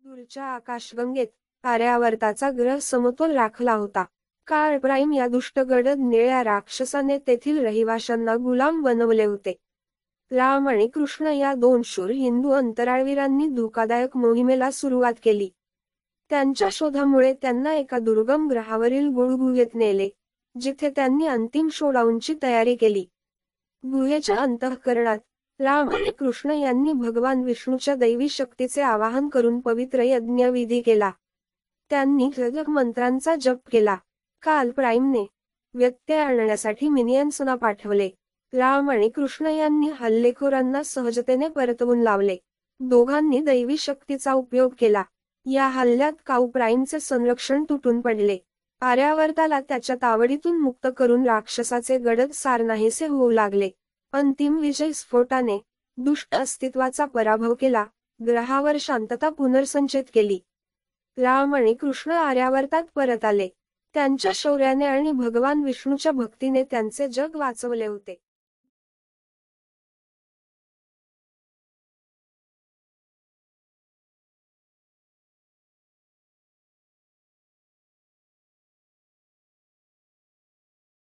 दूरच्या आकाशगंगेत आर्यावर्ताचा ग्रह समतोल राखला होता. काळ प्राईम या दुष्ट गडद निळ्या राक्षसाने तेथील रहिवाशांना गुलाम बनवले होते. राम आणि कृष्ण या दोन शूर हिंदू अंतराळवीरांनी धोकादायक मोहिमेला सुरुवात केली. त्यांच्या शोधामुळे त्यांना एका दुर्गम ग्रहावरील गुहेत नेले, जिथे त्यांनी अंतिम शोडाऊनची तयारी केली. गुहेच्या अंतःकरणात राम आणि कृष्ण यांनी भगवान विष्णूच्या दैवी शक्तीचे आवाहन करून पवित्र यज्ञविधी केला. त्यांनी जग मंत्रांचा जप केला. काल प्राईमने व्यत्यय आणण्यासाठी मिनियन्सना पाठवले. राम आणि कृष्ण यांनी हल्लेखोरांना सहजतेने परतवून लावले. दोघांनी दैवी शक्तीचा उपयोग केला. या हल्ल्यात काऊ प्राईमचे संरक्षण तुटून पडले. आर्यावर्ताला त्याच्या तावडीतून मुक्त करून राक्षसाचे गडद सार नाहीसे होऊ लागले. अंतिम विजय स्फोटाने दुष्ट अस्तित्वाचा पराभव केला, ग्रहावर शांतता पुनर्संचेत केली. राम आणि कृष्ण आर्यावर्तात परत आले. त्यांच्या शौर्याने आणि भगवान विष्णूच्या भक्तीने त्यांचे जग वाचवले होते.